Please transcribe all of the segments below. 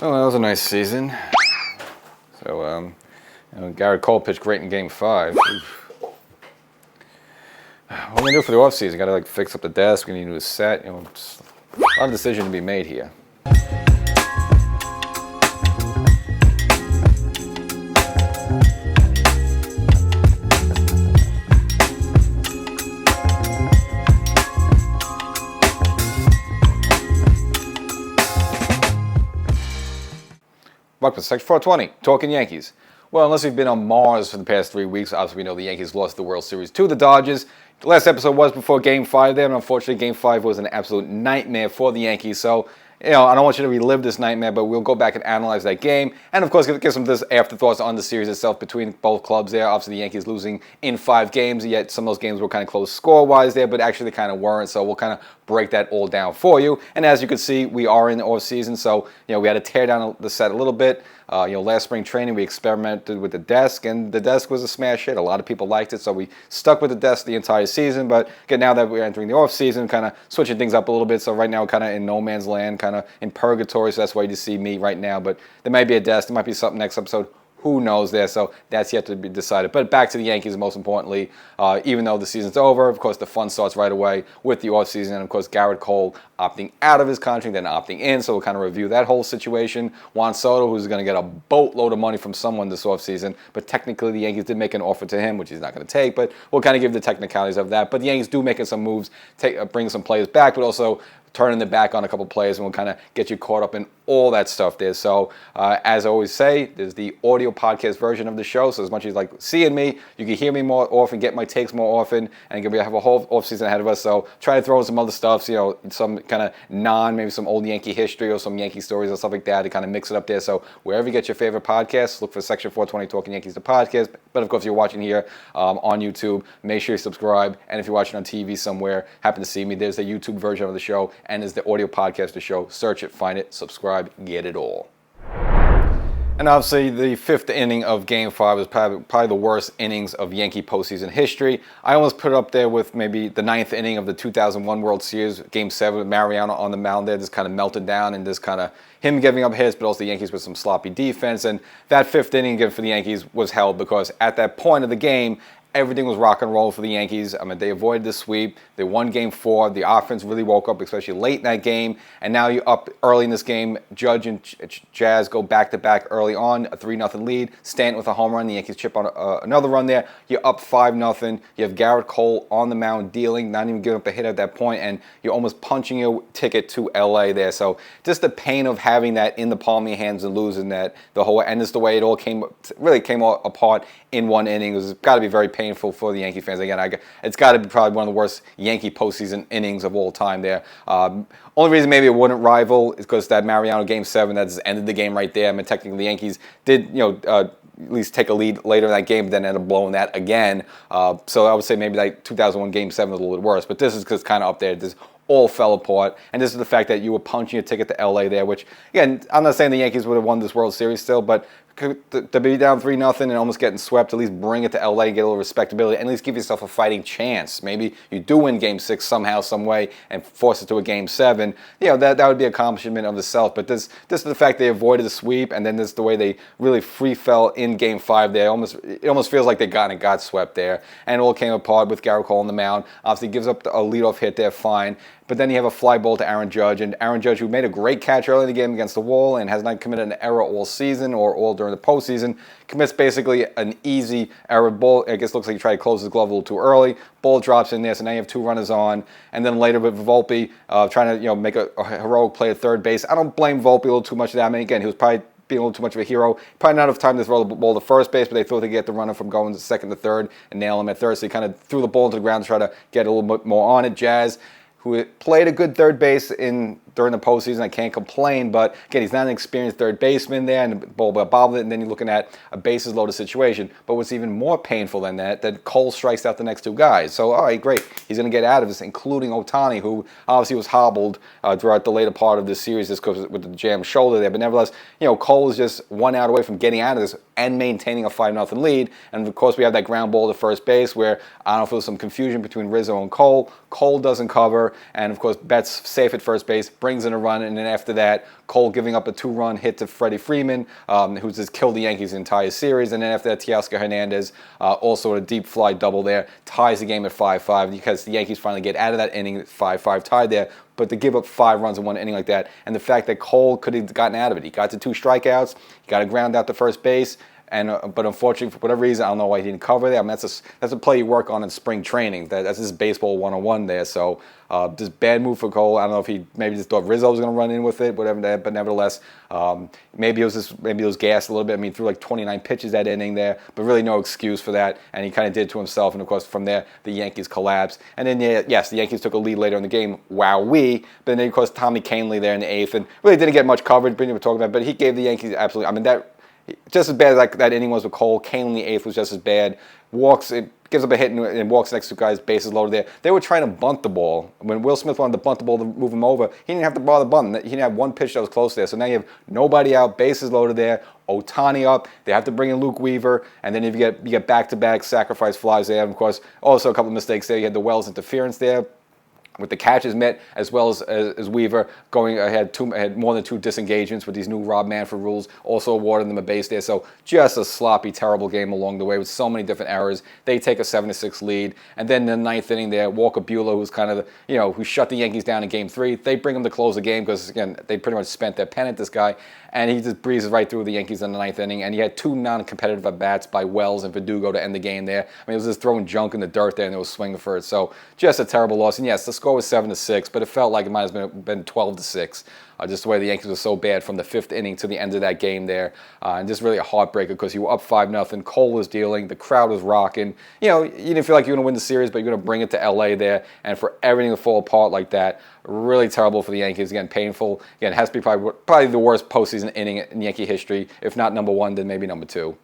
Well, that was a nice season. So, Gerrit Cole pitched great in Game 5. What are we gonna do for the offseason? Got to fix up the desk. We need to do a set. Just a lot of decisions to be made here. Welcome to Section 420, Talkin Yankees. Well, unless we've been on Mars for the past 3 weeks, obviously we know the Yankees lost the World Series to the Dodgers. The last episode was before Game 5 there, and unfortunately Game 5 was an absolute nightmare for the Yankees. So, I don't want you to relive this nightmare, but we'll go back and analyze that game. And, of course, get some of this afterthoughts on the series itself between both clubs there. Obviously, the Yankees losing in 5 games, yet some of those games were kind of close score-wise there, but actually they kind of weren't. So we'll kind of break that all down for you. And as you can see, we are in the off-season, so, we had to tear down the set a little bit. Last spring training, we experimented with the desk, and the desk was a smash hit. A lot of people liked it, so we stuck with the desk the entire season. But again, now that we're entering the off-season, kind of switching things up a little bit. So right now, kind of in no man's land, kind of in purgatory. So that's why you see me right now. But there might be a desk. There might be something next episode. Who knows there? So that's yet to be decided. But back to the Yankees, most importantly, even though the season's over, of course, the fun starts right away with the offseason. And, of course, Gerrit Cole opting out of his contract, then opting in. So we'll kind of review that whole situation. Juan Soto, who's going to get a boatload of money from someone this offseason. But technically, the Yankees did make an offer to him, which he's not going to take. But we'll kind of give the technicalities of that. But the Yankees do making some moves, bring some players back, but also turning their back on a couple players, and we'll kind of get you caught up in all that stuff there. So, as I always say, there's the audio podcast version of the show. So as much as you like seeing me, you can hear me more often, get my takes more often, and we have a whole offseason ahead of us. So try to throw in some other stuff, some kind of maybe some old Yankee history or some Yankee stories or stuff like that to kind of mix it up there. So wherever you get your favorite podcasts, look for Section 420 Talkin Yankees, the podcast. But of course, if you're watching here on YouTube, make sure you subscribe. And if you're watching on TV somewhere, happen to see me, there's the YouTube version of the show, and there's the audio podcast of the show. Search it, find it, subscribe, get it all. And obviously, the 5th inning of Game 5 was probably the worst innings of Yankee postseason history. I almost put it up there with maybe the 9th inning of the 2001 World Series, Game 7 with Mariano on the mound there, just kind of melted down, and just kind of him giving up hits, but also the Yankees with some sloppy defense. And that 5th inning, again, for the Yankees was held because at that point of the game, everything was rock and roll for the Yankees. I mean, they avoided the sweep. They won Game 4. The offense really woke up, especially late in that game. And now you're up early in this game. Judge and Jazz go back-to-back early on, a 3-0 lead. Stanton with a home run. The Yankees chip on another run there. You're up 5-0. You have Gerrit Cole on the mound dealing, not even giving up a hit at that point, and you're almost punching your ticket to L.A. there. So just the pain of having that in the palm of your hands and losing that, and just the way it all came apart in one inning. It was got to be very painful for the Yankee fans. Again, it's got to be probably one of the worst Yankee postseason innings of all time there. Only reason maybe it wouldn't rival is because that Mariano Game 7, that just ended the game right there. I mean, technically the Yankees did, at least take a lead later in that game, but then ended up blowing that again. So I would say maybe like 2001 Game 7 was a little bit worse. But this is just kind of up there. This all fell apart. And this is the fact that you were punching your ticket to L.A. there, which, again, I'm not saying the Yankees would have won this World Series still, but to be down 3-0 and almost getting swept, at least bring it to LA, get a little respectability, and at least give yourself a fighting chance. Maybe you do win Game 6 somehow, some way, and force it to a Game 7. That would be an accomplishment of itself. But this is the fact they avoided the sweep, and then this is the way they really free fell in Game 5 there. It almost feels like they got swept there. And it all came apart with Gerrit Cole on the mound. Obviously gives up a leadoff hit there, fine. But then you have a fly ball to Aaron Judge, and Aaron Judge, who made a great catch early in the game against the wall and has not committed an error all season or all during the postseason, commits basically an easy error. Ball, I guess, looks like he tried to close his glove a little too early. Ball drops in there, so now you have 2 runners on. And then later with Volpe trying to make a heroic play at third base. I don't blame Volpe a little too much of that. I mean, again, he was probably being a little too much of a hero. Probably not enough time to throw the ball to first base, but they thought they could get the runner from going to second to third and nail him at third. So he kind of threw the ball to the ground to try to get a little bit more on it. Jazz, who played a good third base during the postseason. I can't complain, but again, he's not an experienced third baseman there, and the ball bobbled it, and then you're looking at a bases loaded situation. But what's even more painful than that Cole strikes out the next 2 guys. So, all right, great. He's going to get out of this, including Ohtani, who obviously was hobbled throughout the later part of this series just because with the jammed shoulder there. But nevertheless, Cole is just 1 out away from getting out of this and maintaining a 5-0 lead. And, of course, we have that ground ball to first base where I don't know if there was some confusion between Rizzo and Cole. Cole doesn't cover, and, of course, Betts safe at first base. brings in a run, and then after that, Cole giving up a 2-run hit to Freddie Freeman, who's just killed the Yankees the entire series, and then after that, Teoscar Hernandez, also a deep fly double there, ties the game at 5-5, because the Yankees finally get out of that inning, 5-5 tied there. But to give up 5 runs in one inning like that, and the fact that Cole could have gotten out of it. He got to 2 strikeouts, he got a ground out to first base, but unfortunately, for whatever reason, I don't know why he didn't cover that. I mean, that's a play you work on in spring training. That's just baseball 101 there. So just bad move for Cole. I don't know if he maybe just thought Rizzo was going to run in with it, whatever that. But nevertheless, maybe it was gassed a little bit. I mean, he threw like 29 pitches that inning there, but really no excuse for that. And he kind of did to himself. And of course, from there, the Yankees collapsed. And then yes, the Yankees took a lead later in the game. Wowee! But then of course, Tommy Kahnle there in the 8th, and really didn't get much coverage. But we were talking about, but he gave the Yankees absolutely. I mean that. Just as bad as that inning was with Cole. Kane in the 8th was just as bad. It gives up a hit and walks next to guys, bases loaded there. They were trying to bunt the ball. When Will Smith wanted to bunt the ball to move him over, he didn't have to bother bunting. He didn't have one pitch that was close there. So now you have nobody out, bases loaded there, Ohtani up. They have to bring in Luke Weaver, and then you get back-to-back sacrifice flies there. And of course, also a couple of mistakes there. You had the Wells interference there, with the catches met, as well as Weaver going ahead, had more than 2 disengagements with these new Rob Manfred rules, also awarded them a base there. So just a sloppy, terrible game along the way with so many different errors. They take a 7-6 lead, and then in the 9th inning there, Walker Buehler, who's kind of who shut the Yankees down in Game 3, they bring him to close the game because again they pretty much spent their pennant, this guy, and he just breezes right through the Yankees in the 9th inning, and he had 2 non-competitive at-bats by Wells and Verdugo to end the game there. I mean, it was just throwing junk in the dirt there, and they was swinging for it. So just a terrible loss. And yes, the score was 7-6, but it felt like it might have been 12-6. Just the way the Yankees were so bad from the 5th inning to the end of that game there. And just really a heartbreaker because you were up 5-0. Cole was dealing. The crowd was rocking. You didn't feel like you were going to win the series, but you're going to bring it to L.A. there. And for everything to fall apart like that, really terrible for the Yankees. Again, painful. Again, it has to be probably the worst postseason inning in Yankee history. If not number 1, then maybe number 2.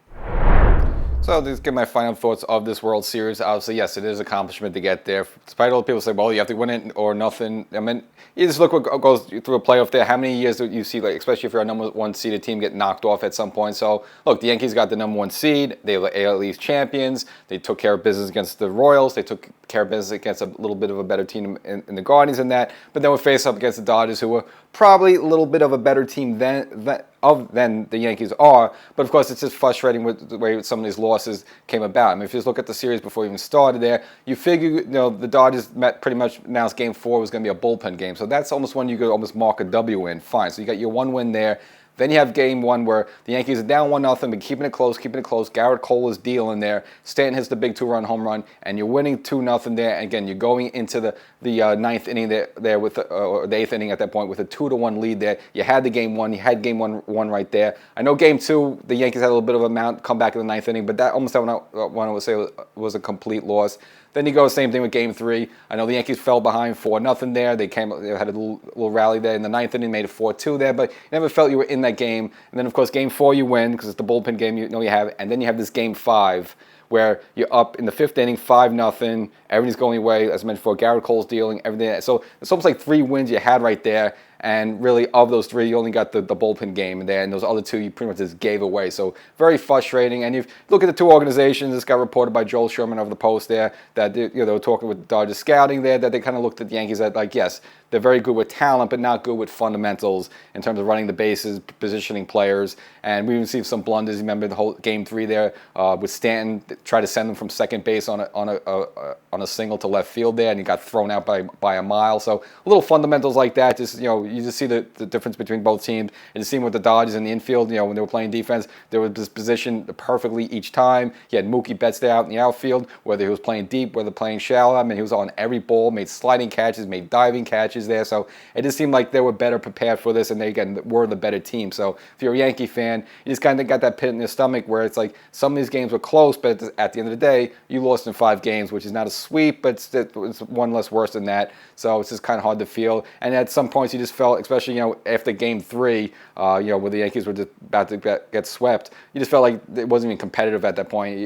So I'll just give my final thoughts of this World Series. Obviously, yes, it is an accomplishment to get there. Despite all the people say, well, you have to win it or nothing. I mean, you just look what goes through a playoff there. How many years do you see, like, especially if you're a number 1 seeded team, get knocked off at some point? So, look, the Yankees got the number 1 seed. They were AL East champions. They took care of business against the Royals. They took care of business against a little bit of a better team in the Guardians and that. But then we face up against the Dodgers, who were probably a little bit of a better team than the Yankees are. But of course, it's just frustrating with the way some of these losses came about. I mean, if you just look at the series before you even started there, you figure the Dodgers pretty much announced Game 4 was going to be a bullpen game. So that's almost one you could almost mark a W in. Fine. So you got your 1 win there. Then you have Game 1 where the Yankees are down 1-0, but keeping it close. Gerrit Cole is dealing there. Stanton hits the big 2-run home run, and you're winning 2-0 there. And again, you're going into the 9th inning there with or the 8th inning at that point with a 2-1 lead there. You had the Game 1. You had Game 1 right there. I know Game 2, the Yankees had a little bit of a come back in the 9th inning, but that almost one I would say was a complete loss. Then you go same thing with Game 3. I know the Yankees fell behind 4-0 there. They had a little rally there in the 9th inning, made it 4-2 there, but you never felt you were in that game. And then, of course, Game 4 you win because it's the bullpen game you have. And then you have this Game 5 where you're up in the 5th inning, 5-0. Everything's going away. As I mentioned before, Gerrit Cole's dealing, everything. So it's almost like 3 wins you had right there. And really, of those 3, you only got the bullpen game there, and those other 2 you pretty much just gave away. So very frustrating. And you look at the 2 organizations. This got reported by Joel Sherman of the Post there that they were talking with Dodgers scouting there, that they kind of looked at the Yankees at like, yes, they're very good with talent, but not good with fundamentals in terms of running the bases, positioning players. And we even see some blunders. You remember the whole Game 3 there with Stanton try to send them from second base on a single to left field there, and he got thrown out by a mile. So little fundamentals like that, just you just see the difference between both teams. And you see with the Dodgers in the infield, when they were playing defense, they were positioned perfectly each time. You had Mookie Betts there out in the outfield, whether he was playing deep, whether playing shallow. I mean, he was on every ball, made sliding catches, made diving catches there. So it just seemed like they were better prepared for this, and they, again, were the better team. So if you're a Yankee fan, you just kind of got that pit in your stomach where it's like some of these games were close, but at the end of the day, you lost in 5 games, which is not a sweep, but it's one less worse than that. So it's just kind of hard to feel. And at some points, you just felt, especially after Game 3, where the Yankees were just about to get swept, you just felt like it wasn't even competitive at that point.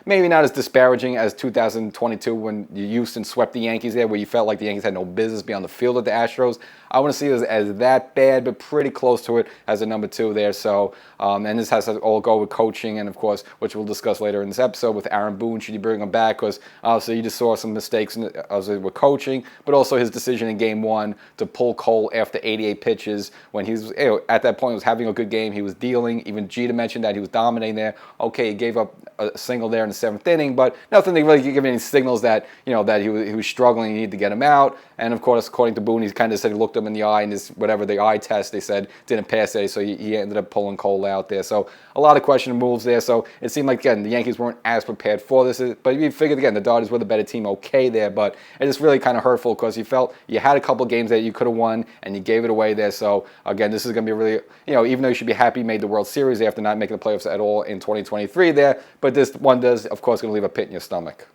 Maybe not as disparaging as 2022 when Houston swept the Yankees there, where you felt like the Yankees had no business beyond the field at the Astros. I want to see it as that bad, but pretty close to it as a number 2 there. So, and this has to all go with coaching, and of course, which we'll discuss later in this episode with Aaron Boone. Should you bring him back? Because obviously, you just saw some mistakes with coaching, but also his decision in Game 1 to pull Cole after 88 pitches when he was at that point was having a good game. He was dealing. Even Jeter mentioned that he was dominating there. Okay, he gave up a single there in the 7th inning, but nothing to really give any signals that that he was struggling. He needed to get him out. And of course, according to Boone, he kind of said he looked him in the eye, and his whatever the eye test they said didn't pass it, so he ended up pulling Cole out there. So a lot of questionable moves there. So it seemed like again the Yankees weren't as prepared for this, but you figured again the Dodgers were the better team. Okay there, but it is really kind of hurtful because you felt you had a couple games that you could have won and you gave it away there. So again, this is going to be really even though you should be happy you made the World Series after not making the playoffs at all in 2023 there, but this one does of course going to leave a pit in your stomach.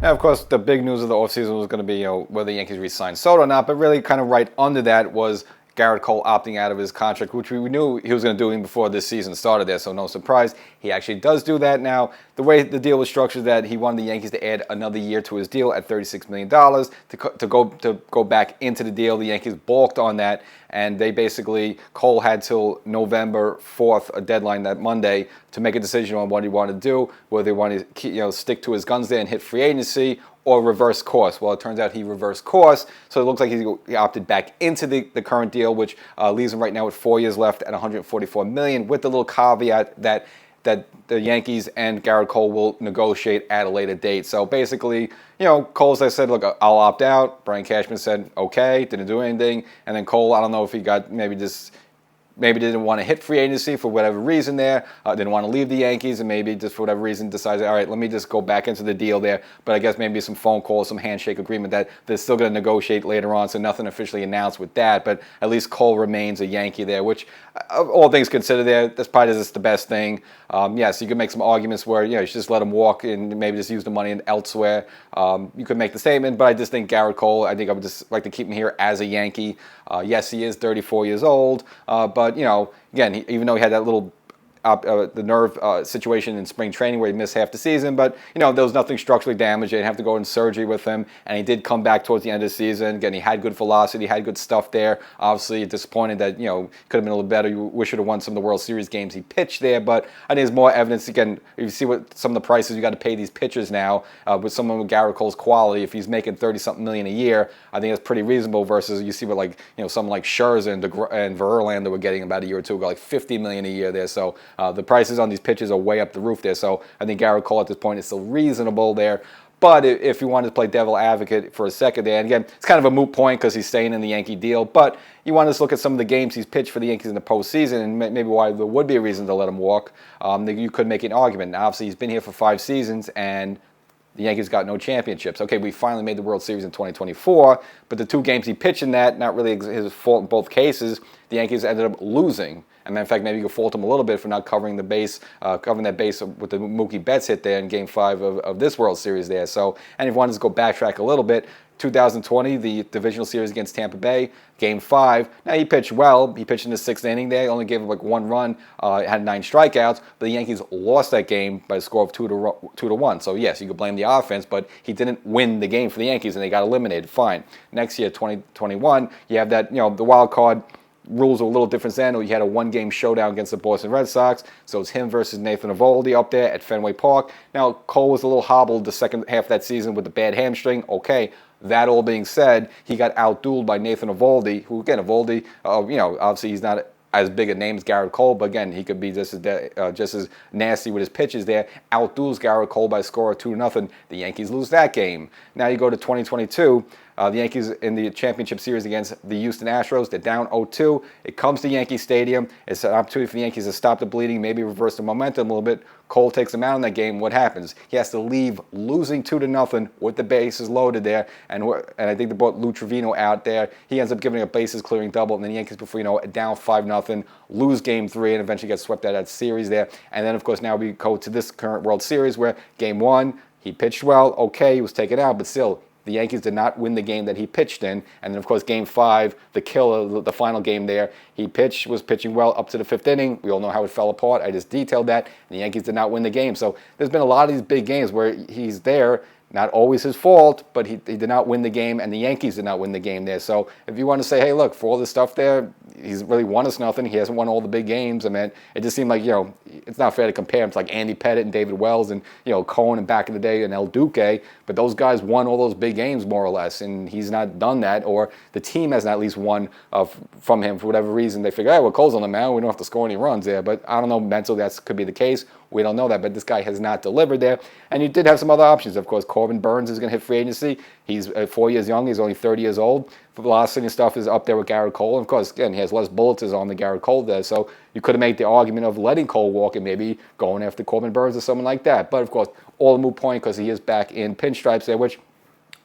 Now, of course, the big news of the offseason was going to be whether the Yankees re-signed Soto or not, but really kind of right under that was Gerrit Cole opting out of his contract, which we knew he was going to do even before this season started there, so no surprise. He actually does do that now. The way the deal was structured that he wanted the Yankees to add another year to his deal at $36 million to go back into the deal. The Yankees balked on that, and they basically, Cole had till November 4th, a deadline that Monday, to make a decision on what he wanted to do, whether he wanted to stick to his guns there and hit free agency, or reverse course. Well, it turns out he reversed course, so it looks like he opted back into the current deal, which leaves him right now with 4 years left at $144 million, with the little caveat that the Yankees and Gerrit Cole will negotiate at a later date. So basically, Cole said, look, I'll opt out. Brian Cashman said, okay, didn't do anything. And then Cole, I don't know if he got maybe didn't want to hit free agency for whatever reason there, didn't want to leave the Yankees, and maybe just for whatever reason decided, all right, let me just go back into the deal there. But I guess maybe some phone calls, some handshake agreement that they're still going to negotiate later on, so nothing officially announced with that. But at least Cole remains a Yankee there, which, all things considered there, that's probably just the best thing. Yes, you could make some arguments where, you should just let him walk and maybe just use the money elsewhere. You could make the statement, but I just think Gerrit Cole, I think I would just like to keep him here as a Yankee. Yes, he is 34 years old, but again, even though he had that little the nerve situation in spring training where he missed half the season, but there was nothing structurally damaged. They didn't have to go in surgery with him, and he did come back towards the end of the season. Again, he had good velocity, had good stuff there. Obviously, disappointed that could have been a little better. You wish he would have won some of the World Series games he pitched there, but I think there's more evidence. Again, if you see what some of the prices you got to pay these pitchers now with someone with Gerrit Cole's quality, if he's making $30-something million a year, I think that's pretty reasonable. Versus you see what someone like Scherzer and Verlander were getting about a year or two ago, like $50 million a year there. So the prices on these pitches are way up the roof there. So I think Gerrit Cole at this point is still reasonable there. But if you wanted to play devil advocate for a second there, and again, it's kind of a moot point because he's staying in the Yankee deal, but you want to look at some of the games he's pitched for the Yankees in the postseason and maybe why there would be a reason to let him walk. You could make an argument. Now, obviously, he's been here for 5 seasons, and the Yankees got no championships. Okay, we finally made the World Series in 2024, but the 2 games he pitched in that, not really his fault in both cases, the Yankees ended up losing. And in fact, maybe you could fault him a little bit for not covering that base with the Mookie Betts hit there in Game 5 of this World Series there. So, and if you wanted to go backtrack a little bit, 2020, the divisional series against Tampa Bay, Game 5. Now, he pitched well. He pitched in the 6th inning there. He only gave up like 1 run, had 9 strikeouts, but the Yankees lost that game by a score of 2-1. So, yes, you could blame the offense, but he didn't win the game for the Yankees, and they got eliminated. Fine. Next year, 2021, you have that, the wild card rules are a little different then. You had a 1-game showdown against the Boston Red Sox, so it's him versus Nathan Eovaldi up there at Fenway Park. Now, Cole was a little hobbled the second half of that season with the bad hamstring. Okay, that all being said, he got outdueled by Nathan Eovaldi, who, again, Eovaldi, obviously he's not as big a name as Gerrit Cole, but again, he could be just as nasty with his pitches there. Outduels Gerrit Cole by a score of 2-0. The Yankees lose that game. Now you go to 2022. The Yankees in the championship series against the Houston Astros, they're down 0-2. It comes to Yankee Stadium. It's an opportunity for the Yankees to stop the bleeding, maybe reverse the momentum a little bit. Cole takes him out in that game. What happens? He has to leave losing 2-0 with the bases loaded there. And I think they brought Lou Trevino out there. He ends up giving a bases clearing double. And then the Yankees, before down 5-0, lose Game 3 and eventually get swept out of that series there. And then, of course, now we go to this current World Series where Game 1, he pitched well. Okay, he was taken out, but still, the Yankees did not win the game that he pitched in. And then, of course, Game 5, the killer, the final game there, he was pitching well up to the 5th inning. We all know how it fell apart. I just detailed that. And the Yankees did not win the game. So there's been a lot of these big games where he's there, Not always his fault, but he did not win the game, and the Yankees did not win the game there. So if you want to say, hey, look, for all this stuff there, he's really won us nothing. He hasn't won all the big games. I mean, it just seemed like, it's not fair to compare him to like Andy Pettit and David Wells and, Cohen and back in the day and El Duque. But those guys won all those big games more or less, and he's not done that, or the team hasn't at least won from him for whatever reason. They figure, hey, well, Cole's on the mound. We don't have to score any runs there. But I don't know, mentally that could be the case. We don't know that, but this guy has not delivered there. And you did have some other options. Of course, Corbin Burns is going to hit free agency. He's 4 years young. He's only 30 years old. Velocity and stuff is up there with Gerrit Cole. And of course, again, he has less bullets on the Gerrit Cole there. So you could have made the argument of letting Cole walk and maybe going after Corbin Burns or someone like that. But of course, all a moot point because he is back in pinstripes there, which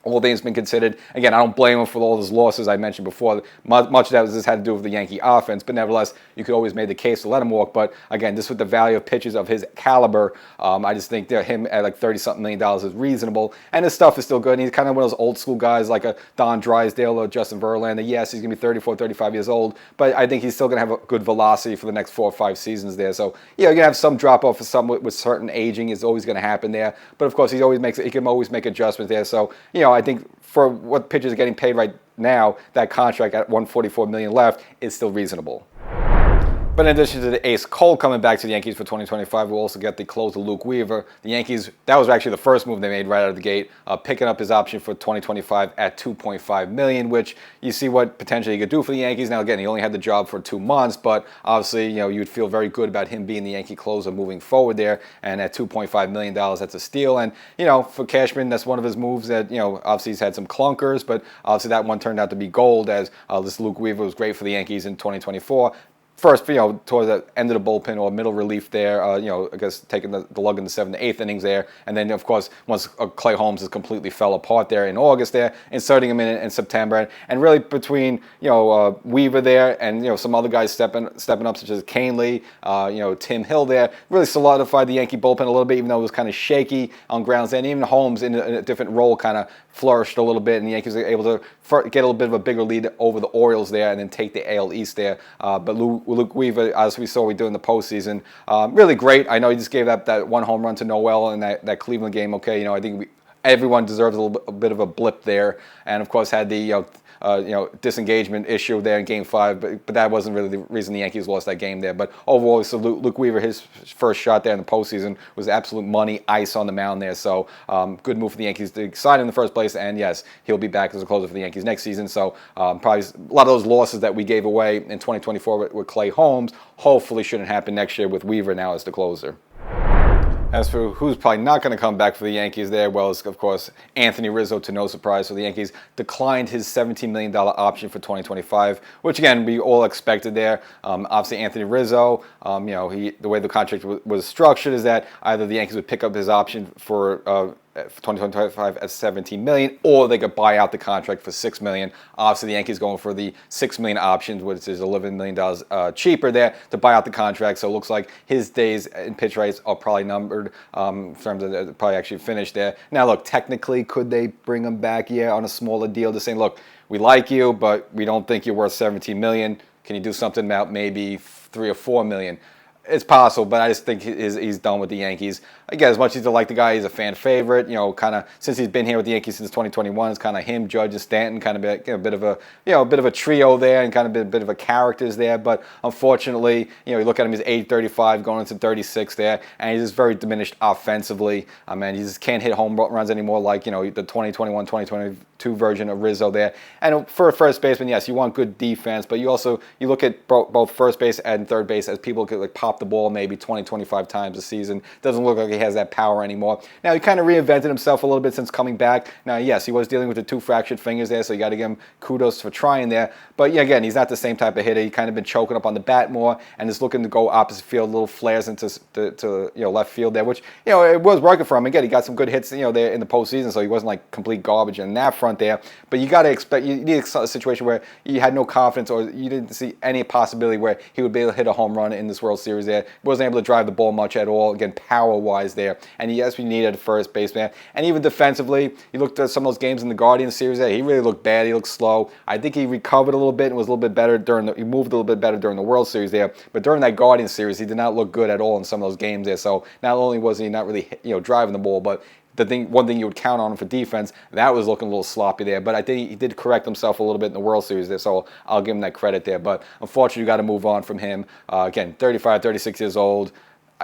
all things been considered. Again, I don't blame him for all those losses I mentioned before. Much of that just had to do with the Yankee offense, but nevertheless, you could always make the case to let him walk. But again, just with the value of pitchers of his caliber, I just think that him at like $30-something million is reasonable. And his stuff is still good. And he's kind of one of those old school guys like a Don Drysdale or Justin Verlander. Yes, he's going to be 34, 35 years old, but I think he's still going to have a good velocity for the next 4 or 5 seasons there. So, you're going to have some drop off for some with certain aging is always going to happen there. But of course, he can always make adjustments there. So, I think for what pitchers are getting paid right now, that contract at $144 million left is still reasonable. But in addition to the ace Cole coming back to the Yankees for 2025, we'll also get the closer Luke Weaver. The Yankees, that was actually the first move they made right out of the gate, picking up his option for 2025 at $2.5 million, which you see what potentially he could do for the Yankees. Now, again, he only had the job for 2 months, but obviously, you'd feel very good about him being the Yankee closer moving forward there. And at $2.5 million, that's a steal. And, for Cashman, that's one of his moves that, obviously he's had some clunkers, but obviously that one turned out to be gold as this Luke Weaver was great for the Yankees in 2024. First, towards the end of the bullpen or middle relief there, I guess taking the lug in the 7th to 8th innings there. And then, of course, once Clay Holmes has completely fell apart there in August there, inserting him in September. And really between, Weaver there and, some other guys stepping up, such as Canely, Tim Hill there, really solidified the Yankee bullpen a little bit, even though it was kind of shaky on grounds. And even Holmes in a different role kind of flourished a little bit, and the Yankees were able to get a little bit of a bigger lead over the Orioles there and then take the AL East there. But Luke Weaver, as we saw we do in the postseason, really great. I know he just gave that one home run to Noel in that Cleveland game. Okay, I think everyone deserves a bit of a blip there, and of course had the disengagement issue there in Game 5, but that wasn't really the reason the Yankees lost that game there. But overall, so Luke Weaver, his first shot there in the postseason was absolute money, ice on the mound there. So good move for the Yankees to sign in the first place, and yes, he'll be back as a closer for the Yankees next season. So probably a lot of those losses that we gave away in 2024 with Clay Holmes hopefully shouldn't happen next year with Weaver now as the closer. As for who's probably not going to come back for the Yankees there, well, it's, of course, Anthony Rizzo, to no surprise. So the Yankees declined his $17 million option for 2025, which, again, we all expected there. Obviously, Anthony Rizzo, the way the contract was structured is that either the Yankees would pick up his option for 2025 at $17 million, or they could buy out the contract for $6 million. Obviously, the Yankees going for the $6 million options, which is $11 million cheaper there to buy out the contract. So it looks like his days in pitch rates are probably numbered in terms of probably actually finished there. Now, look, technically, could they bring him back? Yeah, on a smaller deal, just saying, look, we like you, but we don't think you're worth $17 million. Can you do something about maybe $3 or $4 million? It's possible, but I just think he's done with the Yankees. Again, as much as you like the guy, he's a fan favorite. Kind of since he's been here with the Yankees since 2021, it's kind of him, Judge, and Stanton, kind of a bit of a trio there, and kind of a bit of a characters there. But unfortunately, you look at him, he's age 35, going into 36 there, and he's just very diminished offensively. I mean, he just can't hit home runs anymore like the 2021, 2022 version of Rizzo there. And for a first baseman, yes, you want good defense, but you look at both first base and third base as people could like pop the ball maybe 20, 25 times a season. Doesn't look like he has that power anymore. Now, he kind of reinvented himself a little bit since coming back. Now, yes, he was dealing with the 2 fractured fingers there, so you got to give him kudos for trying there. But yeah, again, he's not the same type of hitter. He kind of been choking up on the bat more and is looking to go opposite field, little flares into left field there, which it was working for him. Again, he got some good hits there in the postseason, so he wasn't like complete garbage in that front there. But you got to expect, you need a situation where you had no confidence or you didn't see any possibility where he would be able to hit a home run in this World Series there. Wasn't able to drive the ball much at all, again, power-wise there. And yes, we needed a first baseman. And even defensively, you looked at some of those games in the Guardians series there, he really looked bad, he looked slow. I think he recovered a little bit and was a little bit better he moved a little bit better during the World Series there. But during that Guardians series, he did not look good at all in some of those games there. So not only was he not really driving the ball, but one thing you would count on him for defense, that was looking a little sloppy there. But I think he did correct himself a little bit in the World Series there, so I'll give him that credit there. But unfortunately, you got to move on from him. Again, 35, 36 years old.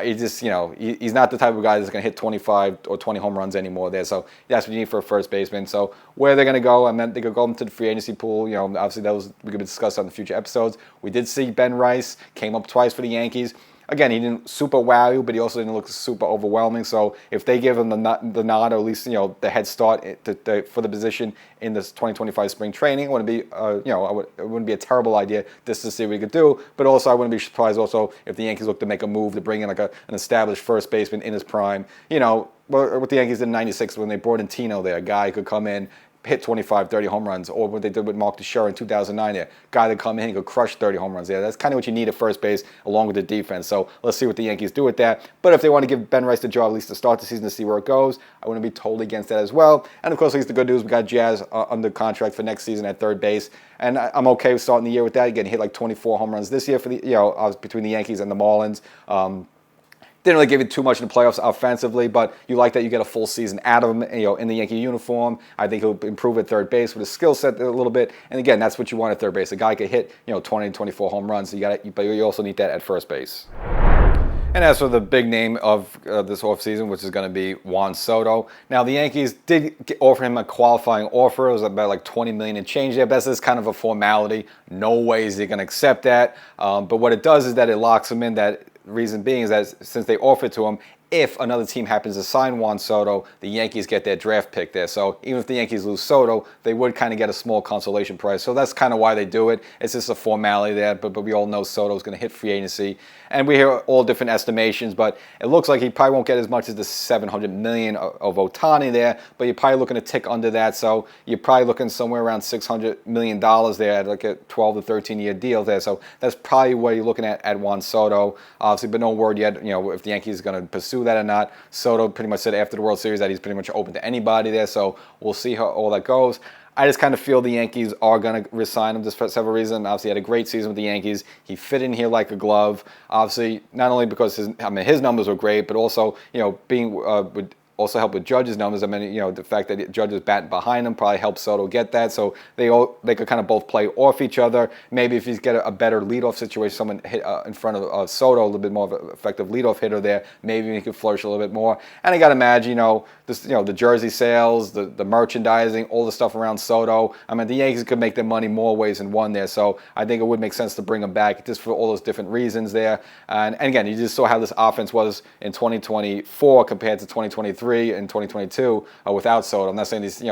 He just, he's not the type of guy that's going to hit 25 or 20 home runs anymore there. So that's what you need for a first baseman. So where they're going to go, I meant they could go into the free agency pool. Obviously we could discuss on the future episodes. We did see Ben Rice came up twice for the Yankees. Again, he didn't super wow you, but he also didn't look super overwhelming. So if they give him the nod, or at least the head start for the position in this 2025 spring training, it wouldn't be it wouldn't be a terrible idea just to see what he could do. But also, I wouldn't be surprised also if the Yankees look to make a move to bring in like an established first baseman in his prime. What the Yankees did in '96 when they brought in Tino there, a guy who could come in, hit 25, 30 home runs, or what they did with Mark Teixeira in 2009 there. Guy that come in, he could crush 30 home runs there. That's kind of what you need at first base along with the defense. So let's see what the Yankees do with that. But if they want to give Ben Rice the job at least to start the season to see where it goes, I wouldn't be totally against that as well. And of course, at least the good news, we got Jazz under contract for next season at third base. And I'm okay with starting the year with that. Again, he hit like 24 home runs this year for between the Yankees and the Marlins. Didn't really give it too much in the playoffs offensively, but you like that you get a full season out of him, in the Yankee uniform. I think he'll improve at third base with his skill set a little bit. And again, that's what you want at third base. A guy could hit, 20 to 24 home runs. So but you also need that at first base. And as for the big name of this offseason, which is going to be Juan Soto. Now, the Yankees did offer him a qualifying offer. It was about like $20 million and change there. But that's kind of a formality. No way is he going to accept that. But what it does is that it locks him in. That reason being is that since they offered to him, if another team happens to sign Juan Soto, the Yankees get their draft pick there. So even if the Yankees lose Soto, they would kind of get a small consolation prize. So that's kind of why they do it. It's just a formality there, but we all know Soto's going to hit free agency. And we hear all different estimations, but it looks like he probably won't get as much as the $700 million of Ohtani there, but you're probably looking to tick under that. So you're probably looking somewhere around $600 million there at like a 12 to 13-year deal there. So that's probably what you're looking at Juan Soto. Obviously, but no word yet, if the Yankees are going to pursue that or not. Soto pretty much said after the World Series that he's pretty much open to anybody there, so we'll see how all that goes. I just kind of feel the Yankees are going to resign him just for several reasons. Obviously, he had a great season with the Yankees. He fit in here like a glove. Obviously, not only because his numbers were great, but also, being would also help with Judge's numbers. I mean, the fact that Judge was batting behind him probably helped Soto get that. So they could kind of both play off each other. Maybe if he's get a better leadoff situation, someone hit in front of Soto, a little bit more of an effective leadoff hitter there, maybe he could flourish a little bit more. And I got to imagine, the jersey sales, the merchandising, all the stuff around Soto. I mean, the Yankees could make their money more ways than one there. So I think it would make sense to bring him back just for all those different reasons there. And again, you just saw how this offense was in 2024 compared to 2023 and 2022 without Soto. I'm not saying this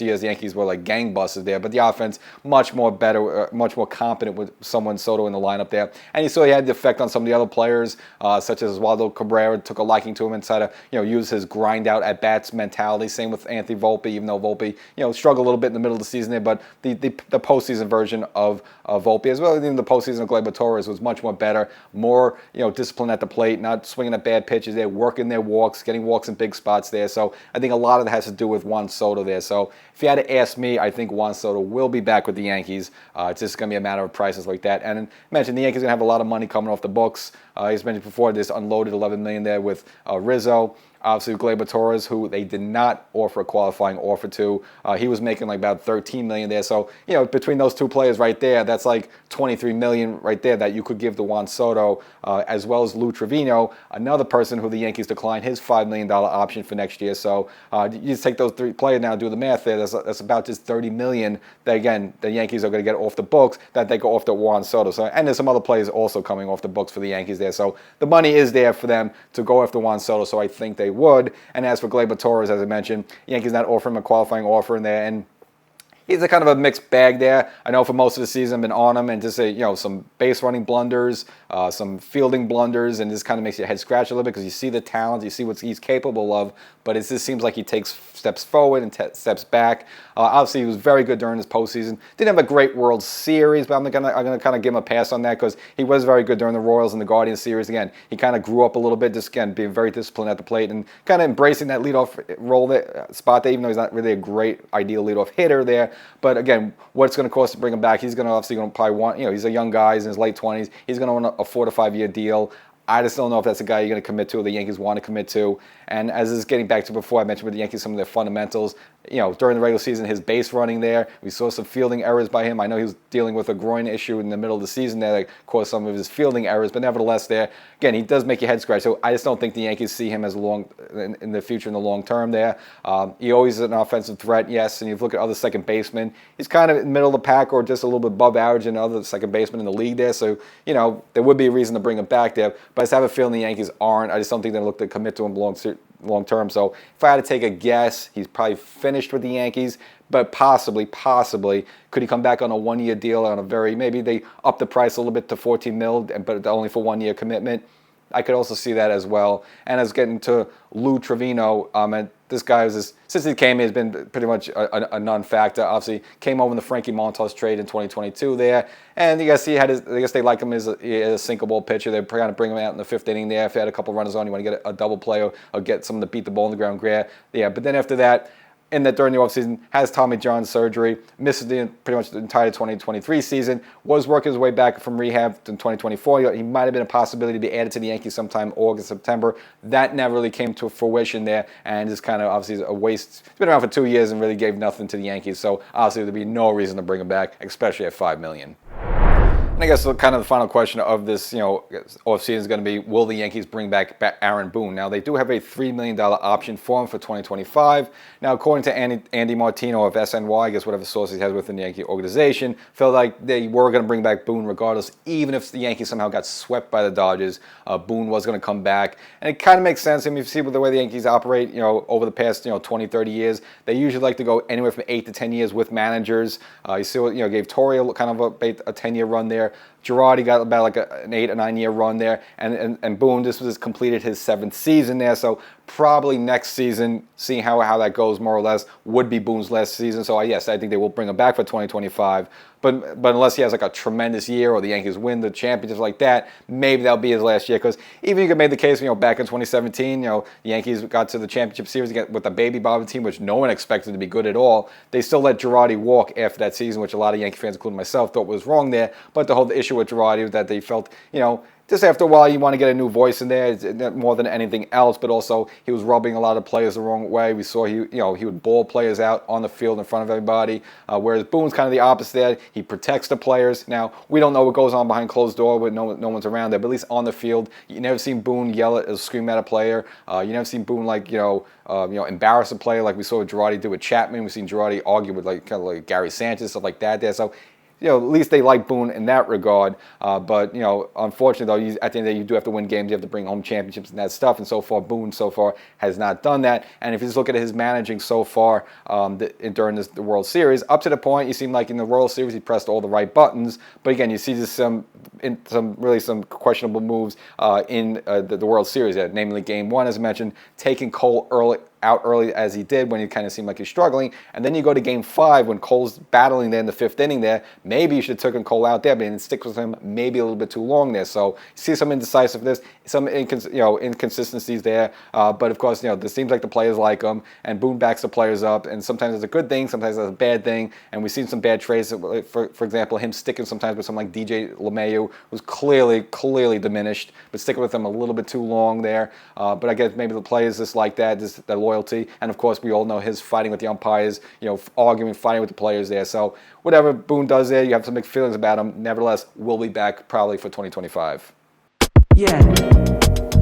year's Yankees were like gangbusters there, but the offense much more better, much more competent with someone Soto in the lineup there. And you saw he had the effect on some of the other players, such as Oswaldo Cabrera took a liking to him and tried to use his grind out at bats mentality. Same with Anthony Volpe, even though Volpe struggled a little bit in the middle of the season there, but the postseason version of Volpe as well, even the postseason of Gleyber Torres was much more better, more discipline at the plate, not swinging at bad pitches there, working their walks, getting walks in big spots there. So I think a lot of that has to do with Juan Soto there. So if you had to ask me, I think Juan Soto will be back with the Yankees. It's just going to be a matter of prices like that. And I mentioned the Yankees are going to have a lot of money coming off the books. He's mentioned before this unloaded $11 million there with Rizzo. Obviously, Gleyber Torres, who they did not offer a qualifying offer to, he was making like about $13 million there. So, between those two players right there, that's like $23 million right there that you could give to Juan Soto, as well as Lou Trevino, another person who the Yankees declined his $5 million option for next year. So, you just take those three players now, do the math there. That's about just $30 million that, again, the Yankees are going to get off the books that they go off to Juan Soto. So, and there's some other players also coming off the books for the Yankees there. So, the money is there for them to go after Juan Soto. So, I think they would. And as for Gleyber Torres, as I mentioned, Yankees not offering him a qualifying offer in there, and he's a kind of a mixed bag there. I know for most of the season I've been on him and just say, some base running blunders, some fielding blunders, and this kind of makes your head scratch a little bit because you see the talent, you see what he's capable of, but it just seems like he takes steps forward and steps back. Obviously, he was very good during his postseason. Didn't have a great World Series, but I'm gonna kind of give him a pass on that because he was very good during the Royals and the Guardians series. Again, he kind of grew up a little bit, just again being very disciplined at the plate and kind of embracing that leadoff role there, spot there, even though he's not really a great ideal leadoff hitter there. But again, what it's going to cost to bring him back, he's going to probably want, he's a young guy, he's in his late 20s. He's going to want a 4 to 5 year deal. I just don't know if that's a guy you're going to commit to or the Yankees want to commit to. And as is getting back to before, I mentioned with the Yankees some of their fundamentals. During the regular season, his base running there, we saw some fielding errors by him. I know he was dealing with a groin issue in the middle of the season there that caused some of his fielding errors, but nevertheless there, again, he does make your head scratch. So I just don't think the Yankees see him as in the future in the long term there. He always is an offensive threat, yes, and you look at other second basemen, he's kind of in the middle of the pack or just a little bit above average in other second basemen in the league there. So, there would be a reason to bring him back there, but I just have a feeling the Yankees aren't. I just don't think they look to commit to him long term. So if I had to take a guess, he's probably finished with the Yankees, but possibly, could he come back on a 1-year deal on maybe they up the price a little bit to $14 million, but only for 1 year commitment. I could also see that as well. And as getting to Lou Trevino, and this guy since he came, has been pretty much a non-factor. Obviously, came over in the Frankie Montas trade in 2022 there, and I guess they like him as a single ball pitcher. They're trying to bring him out in the 5th inning there. If they had a couple runners on, you want to get a double play or get someone to beat the ball on the ground. Yeah, but then after that, during the offseason, has Tommy John surgery, misses pretty much the entire 2023 season, was working his way back from rehab in 2024. He might have been a possibility to be added to the Yankees sometime August, September. That never really came to fruition there, and is kind of obviously a waste. He's been around for 2 years and really gave nothing to the Yankees, so obviously there'd be no reason to bring him back, especially at $5 million. And I guess kind of the final question of this, offseason is going to be, will the Yankees bring back Aaron Boone? Now, they do have a $3 million option for him for 2025. Now, according to Andy Martino of SNY, I guess whatever sources he has within the Yankee organization, felt like they were going to bring back Boone regardless, even if the Yankees somehow got swept by the Dodgers. Boone was going to come back. And it kind of makes sense. I mean, you see with the way the Yankees operate, over the past, 20, 30 years, they usually like to go anywhere from 8 to 10 years with managers. You see what, gave Torre kind of a 10-year run there. Girardi got about like an 8 or 9 year run there, and Boone, this was completed his 7th season there, so probably next season, seeing how that goes more or less, would be Boone's last season. So yes, I think they will bring him back for 2025. But unless he has like a tremendous year or the Yankees win the championship like that, maybe that'll be his last year. Because even you could make the case, back in 2017, the Yankees got to the championship series with the Baby Bobby team, which no one expected to be good at all. They still let Girardi walk after that season, which a lot of Yankee fans, including myself, thought was wrong there. But the whole issue with Girardi was that they felt, just after a while, you want to get a new voice in there more than anything else. But also, he was rubbing a lot of players the wrong way. We saw he would ball players out on the field in front of everybody. Whereas Boone's kind of the opposite there. He protects the players. Now, we don't know what goes on behind closed door when no one's around there. But at least on the field, you never seen Boone yell at or scream at a player. You never seen Boone embarrass a player like we saw Girardi do with Chapman. We've seen Girardi argue with kind of like Gary Sanchez, stuff like that there. So at least they like Boone in that regard. But, unfortunately, though, at the end of the day, you do have to win games. You have to bring home championships and that stuff. And so far, Boone has not done that. And if you just look at his managing so far during the World Series, up to the point, you seem like in the World Series, he pressed all the right buttons. But again, you see just some questionable moves in the World Series, namely Game 1, as I mentioned, taking Cole out early as he did when he kind of seemed like he's struggling. And then you go to Game 5 when Cole's battling there in the 5th inning there. Maybe you should have taken Cole out there, but it sticks with him maybe a little bit too long there. So you see some indecisiveness, some inconsistencies there. But of course, this seems like the players like him, and Boone backs the players up. And sometimes it's a good thing, sometimes it's a bad thing. And we've seen some bad trades. For example, him sticking sometimes with someone like DJ LeMahieu, who's clearly diminished, but sticking with him a little bit too long there. But I guess maybe the players just like that, just that loyalty. And of course, we all know his fighting with the umpires, arguing, fighting with the players there. So whatever Boone does there, you have some mixed feelings about him. Nevertheless, we'll be back probably for 2025. Yeah.